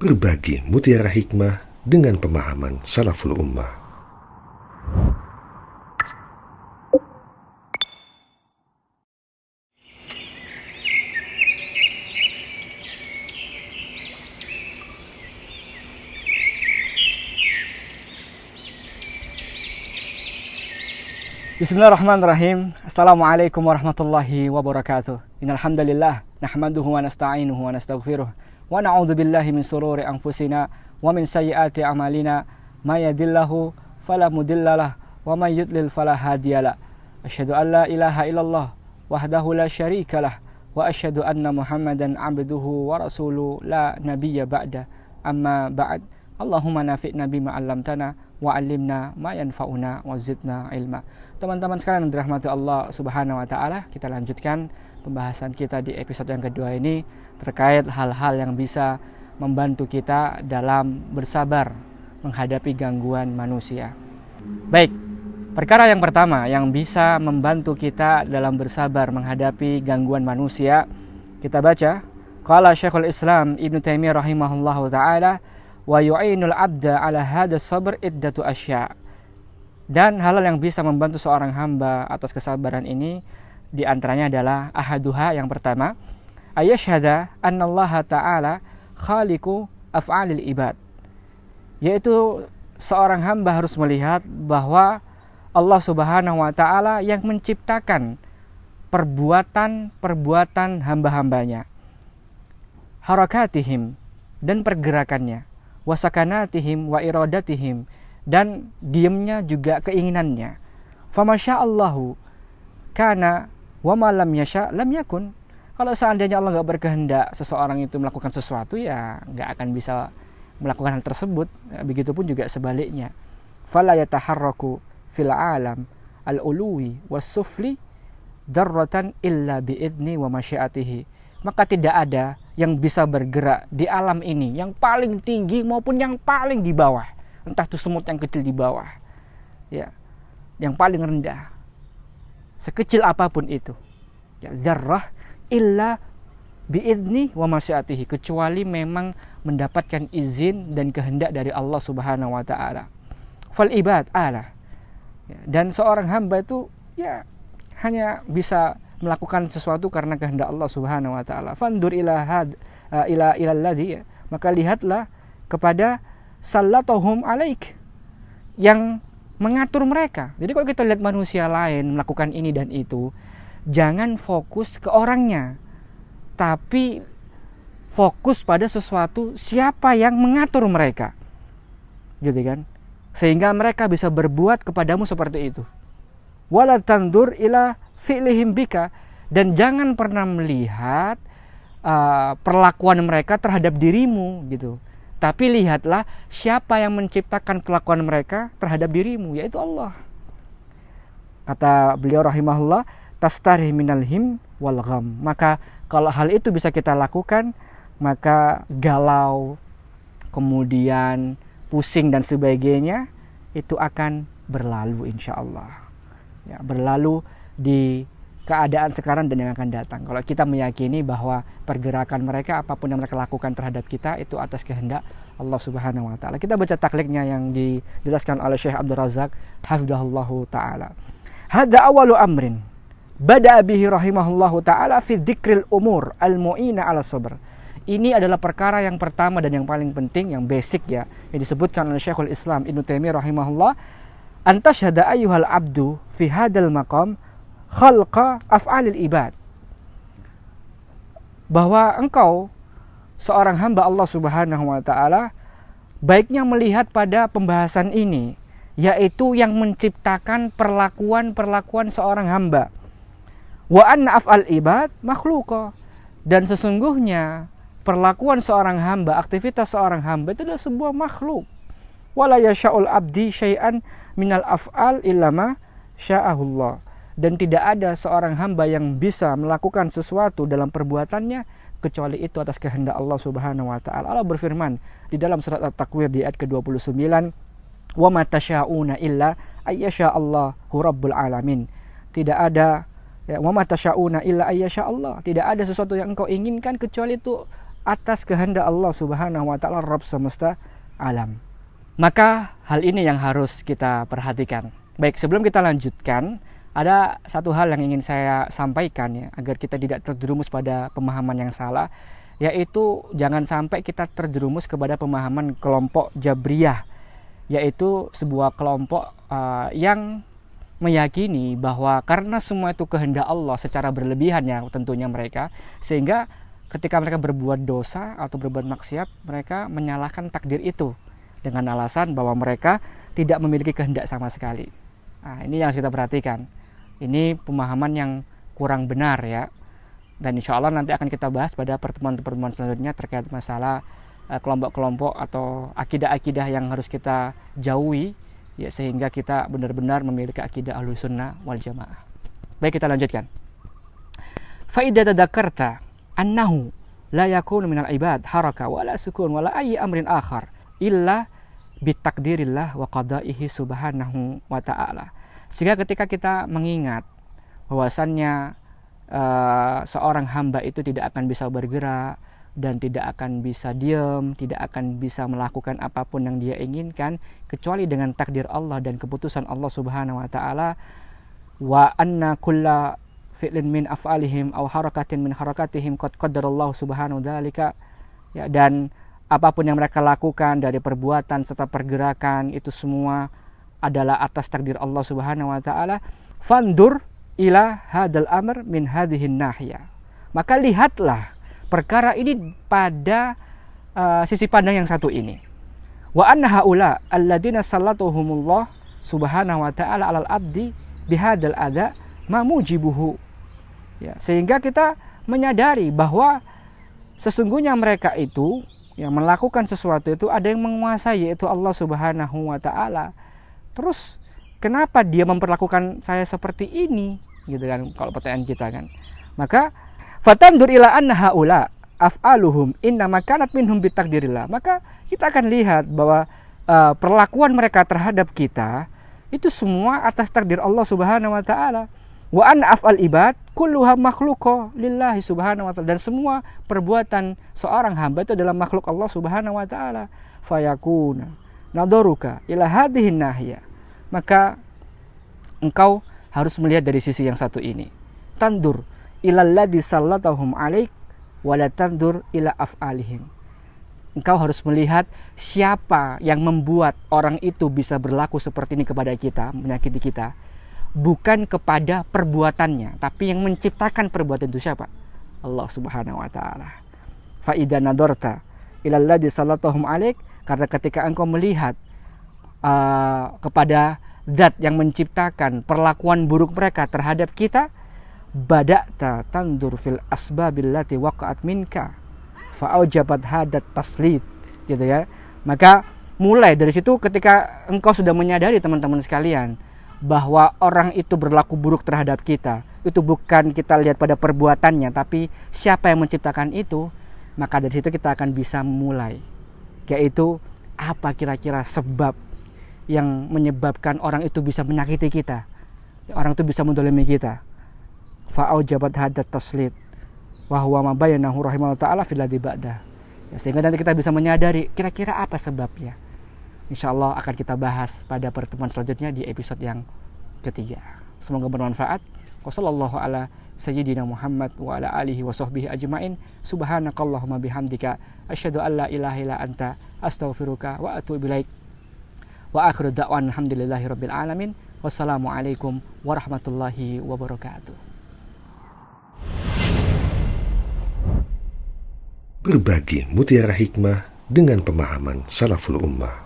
berbagi mutiara hikmah dengan pemahaman salaful ummah. Bismillahirrahmanirrahim. Assalamualaikum warahmatullahi wabarakatuh. Innal hamdalillah nahmaduhu wa nasta'inuhu wa nastaghfiruh wa na'udzu billahi min shururi anfusina wa min sayyiati a'malina may yahdihillahu fala mudhillalah wa may yudlil fala hadiyalah. Asyhadu an la ilaha illallah wahdahu la syarikalah wa asyhadu anna Muhammadan 'abduhu wa rasuluhu la nabiyya ba'da. Amma ba'd. Allahumma nafi'na bima 'allamtana wa 'allimna ma yanfa'una wa zidna ilma. Teman-teman sekalian yang dirahmati Allah Subhanahu wa taala, kita lanjutkan pembahasan kita di episode yang kedua ini terkait hal-hal yang bisa membantu kita dalam bersabar menghadapi gangguan manusia. Baik, perkara yang pertama yang bisa membantu kita dalam bersabar menghadapi gangguan manusia, kita baca qala Syekhul Islam Ibnu Taimiyah rahimahullahu taala wa yu'inul 'abda 'ala hadha sabr iddatu asya'. Dan hal yang bisa membantu seorang hamba atas kesabaran ini diantaranya adalah ahaduha, yang pertama, ayyashhada annallaha ta'ala khaliqu af'alil ibad, yaitu seorang hamba harus melihat bahwa Allah Subhanahu wa ta'ala yang menciptakan perbuatan hamba-hambanya, harakatihim, dan pergerakannya, wasakanatihim wa iradatihim, dan diamnya juga keinginannya. Famasya'allahu kana wa ma lam yasha' lam yakun. Kalau seandainya Allah enggak berkehendak seseorang itu melakukan sesuatu, ya enggak akan bisa melakukan hal tersebut. Begitupun juga sebaliknya. Fala yataharraku fil alam al-uluwi was-sufli darratan illa biidni wa masyiatihi. Maka tidak ada yang bisa bergerak di alam ini, yang paling tinggi maupun yang paling di bawah. Entah itu semut yang kecil di bawah, ya, yang paling rendah, sekecil apapun itu, ya, dzarrah illa biizni wa masyiatihi, kecuali memang mendapatkan izin dan kehendak dari Allah Subhanahu wa taala. Fal ibad ala, ya, dan seorang hamba itu ya hanya bisa melakukan sesuatu karena kehendak Allah Subhanahu wa taala. Fandur ila alladhi, maka lihatlah kepada sallatohum alaik, yang mengatur mereka. Jadi kalau kita lihat manusia lain melakukan ini dan itu, jangan fokus ke orangnya, tapi fokus pada sesuatu, siapa yang mengatur mereka, gitu kan, sehingga mereka bisa berbuat kepadamu seperti itu. Wala tandur ila fi'lihim bika, dan jangan pernah melihat perlakuan mereka terhadap dirimu, gitu. Tapi lihatlah siapa yang menciptakan kelakuan mereka terhadap dirimu, yaitu Allah. Kata beliau rahimahullah, tastarih minal him wal gham. Maka kalau hal itu bisa kita lakukan, maka galau, kemudian pusing dan sebagainya, itu akan berlalu insya Allah, ya, berlalu di keadaan sekarang dan yang akan datang. Kalau kita meyakini bahwa pergerakan mereka, apapun yang mereka lakukan terhadap kita, itu atas kehendak Allah Subhanahu wa taala. Kita baca takleknya yang dijelaskan oleh Syekh Abdul Razak hafizahullahu taala. Hada awalu amrin bada'a bihi rahimahullahu taala fi dzikril umur al-mu'ina 'ala sabr. Ini adalah perkara yang pertama dan yang paling penting, yang basic, ya, yang disebutkan oleh Syekhul Islam Ibnu Taimiyah rahimahullah, antasyhada ayyuhal abdu fi hadzal maqam khalqa af'alil ibad, bahwa engkau seorang hamba Allah Subhanahu wa taala baiknya melihat pada pembahasan ini, yaitu yang menciptakan perlakuan seorang hamba. Wa anna af'al ibad makhluqa, dan sesungguhnya perlakuan seorang hamba, aktivitas seorang hamba itu adalah sebuah makhluk. Wala yasha'ul abdi syai'an minal af'al illa ma sya'ahullah, dan tidak ada seorang hamba yang bisa melakukan sesuatu dalam perbuatannya kecuali itu atas kehendak Allah Subhanahu wa taala. Allah berfirman di dalam surat At-Takwir di ayat ke-29, wa ma tasyauna illa ayyasha Allahu rabbul alamin. Tidak ada, ya, wa ma tasyauna illa ayyasha Allah. Tidak ada sesuatu yang engkau inginkan kecuali itu atas kehendak Allah Subhanahu wa taala, Rabb semesta alam. Maka hal ini yang harus kita perhatikan. Baik, sebelum kita lanjutkan, ada satu hal yang ingin saya sampaikan ya, agar kita tidak terjerumus pada pemahaman yang salah, yaitu jangan sampai kita terjerumus kepada pemahaman kelompok Jabriyah, yaitu sebuah kelompok yang meyakini bahwa karena semua itu kehendak Allah secara berlebihan ya tentunya mereka, sehingga ketika mereka berbuat dosa atau berbuat maksiat, mereka menyalahkan takdir itu dengan alasan bahwa mereka tidak memiliki kehendak sama sekali. Nah, ini yang kita perhatikan. Ini pemahaman yang kurang benar ya. Dan insya Allah nanti akan kita bahas pada pertemuan-pertemuan selanjutnya terkait masalah kelompok-kelompok atau akidah-akidah yang harus kita jauhi ya, sehingga kita benar-benar memiliki akidah Ahlus Sunnah wal Jamaah. Baik, kita lanjutkan. Fa idza tadakkarta annahu la yakunu minal ibad haraka wala sukun wala ayyi amrin akhar illa bitakdirillah wa qada'ihi subhanahu wa ta'ala. Sehingga ketika kita mengingat bahwasannya seorang hamba itu tidak akan bisa bergerak dan tidak akan bisa diam, tidak akan bisa melakukan apapun yang dia inginkan kecuali dengan takdir Allah dan keputusan Allah Subhanahu wa taala, wa anna kulla fi'lin min af'alihim aw harakatin min harakatihim qad qaddarallahu subhanahu dzalika ya, dan apapun yang mereka lakukan dari perbuatan serta pergerakan itu semua adalah atas takdir Allah Subhanahu wa taala. Fandur ila hadal amr min hadhihin nahya. Maka lihatlah perkara ini pada sisi pandang yang satu ini. Wa anna haula alladziina sallatuhumullah Subhanahu wa taala 'alal abdi bihadzal adza ma mujibuhu. Ya, sehingga kita menyadari bahwa sesungguhnya mereka itu yang melakukan sesuatu itu ada yang menguasai, yaitu Allah Subhanahu wa taala. Terus kenapa dia memperlakukan saya seperti ini? Gitu kan, kalau pertanyaan kita kan. Maka fatandur ila anna haula af'aluhum inna makanat minhum bitakdirillah. Maka kita akan lihat bahwa perlakuan mereka terhadap kita itu semua atas takdir Allah Subhanahu wa taala. Wa anna af'al ibad kulluha makhluqa lillahi subhanahu wa ta'ala, dan semua perbuatan seorang hamba itu adalah makhluk Allah Subhanahu wa ta'ala. Fayakuna nadaruka ila hadhihin nahya. Maka engkau harus melihat dari sisi yang satu ini. Tandur ila alladzi sallatahum alaik wa la tandur ila af'alihim. Engkau harus melihat siapa yang membuat orang itu bisa berlaku seperti ini kepada kita, menyakiti kita, bukan kepada perbuatannya, tapi yang menciptakan perbuatan itu siapa? Allah Subhanahu wa taala. Fa idza nadarta ila alladzi sallatahum alaik, karena ketika engkau melihat kepada zat yang menciptakan perlakuan buruk mereka terhadap kita, bada'ta tandur fil asbabil lati waqa'at minka fa aujabat hadat taslit, gitu ya. Maka mulai dari situ ketika engkau sudah menyadari, teman-teman sekalian, bahwa orang itu berlaku buruk terhadap kita, itu bukan kita lihat pada perbuatannya, tapi siapa yang menciptakan itu, maka dari situ kita akan bisa mulai, yaitu apa kira-kira sebab yang menyebabkan orang itu bisa menyakiti kita, orang itu bisa mendolimi kita. Fa'aujabat hadat taslit wa huwa ma bayyanahu rahimahullah ta'ala fil ladzi ba'da. Ya, sehingga nanti kita bisa menyadari kira-kira apa sebabnya. Insyaallah akan kita bahas pada pertemuan selanjutnya di episode yang ketiga. Semoga bermanfaat. Wassallallahu ala sayyidina Muhammad wa ala alihi wa sahbihi ajmain. Subhanakallahumma bihamdika asyhadu an la ilaha illa anta astaghfiruka wa atubu ilaik. Wa akhiru da'wan alhamdulillahi rabbil alamin. Wassalamualaikum warahmatullahi wabarakatuh. Berbagi mutiara hikmah dengan pemahaman salaful ummah.